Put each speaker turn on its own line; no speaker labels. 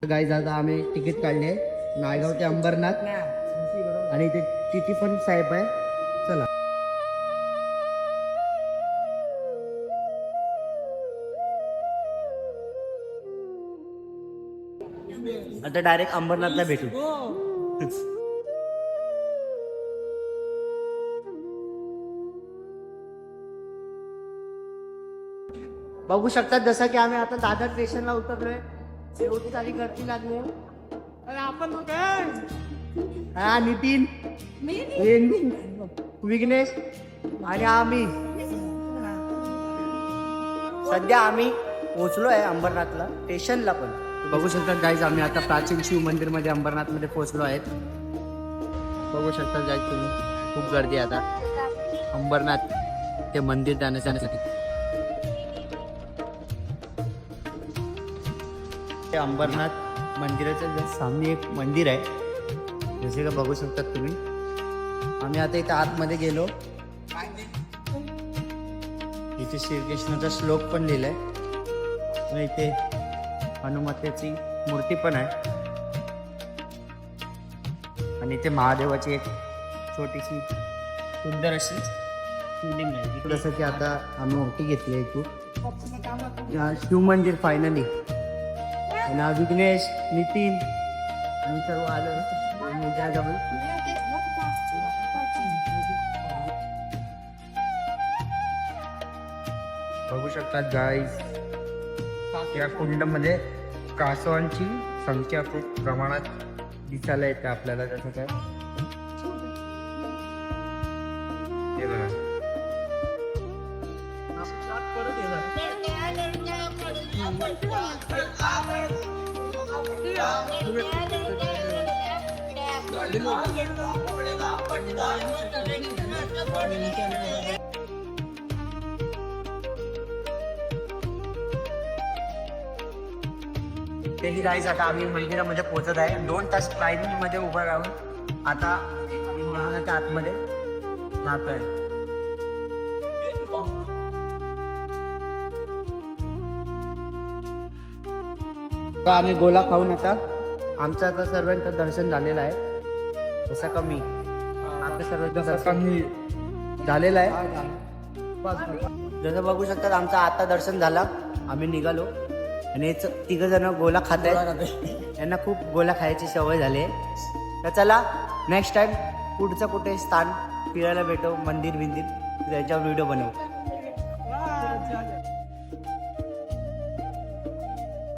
Guys आता आम्ही ticket काढले नायगाव ते अंबरनाथ आणि ते तिथे पण साहेब आहे. चला आता डायरेक्ट अंबरनाथला भेटू. बघू शकतात जसं की आम्ही आता दादर स्टेशनला उतरलोय. शेवटी झाली गर्दी लागली.
आपण
हा नितीन विघ्नेश आणि आम्ही सध्या आम्ही पोहोचलो आहे अंबरनाथला स्टेशनला. पण बघू शकतात गाईज आम्ही आता प्राचीन शिव मंदिर मध्ये अंबरनाथ मध्ये पोहोचलो आहेत. बघू शकतात गाईज तुम्ही खूप गर्दी आहे आता अंबरनाथ ते मंदिर जाण्यासाठी. ते अंबरनाथ मंदिराच्या सामने एक मंदिर आहे जसे का बघू शकतात तुम्ही. आम्ही आता इथे आतमध्ये गेलो. इथे श्रीकृष्णाचा श्लोक पण लिहिलाय आणि इथे हनुमतेची मूर्ती पण आहे आणि इथे महादेवाची एक छोटीशी सुंदर अशी शिवलिंग आहे. जसं की आता आम्ही मोठी घेतली इथून शिव मंदिर फायनली. आणि विघ्नेश नितीन आणि सर्व आलं. बघू शकतात गाईज या कुंडमध्ये कासवांची संख्या खूप प्रमाणात दिसायला येते आपल्याला. जसं काय हे बघा त्यांनी गाईज आता आम्ही मंदिरामध्ये पोहोचत आहे. 2 तास लाईन मध्ये उभं राहून आता आम्ही आतमध्ये जातोय. आम्ही गोला खाऊन आता आमचं आता सर्वांचं दर्शन झालेलं आहे. जसं कमी आमचं सर्वांचं दर्शन झालेलं आहे. जसं बघू शकतात आमचं आता दर्शन झालं. आम्ही निघालो आणि तिघ जण गोला खात आहेत. यांना खूप गोला खायची सवय झाली आहे. तर चला नेक्स्ट टाइम पुढचं कुठे स्थान फिरायला भेटो मंदिर बिंदिर त्याच्यावर व्हिडिओ बनवू.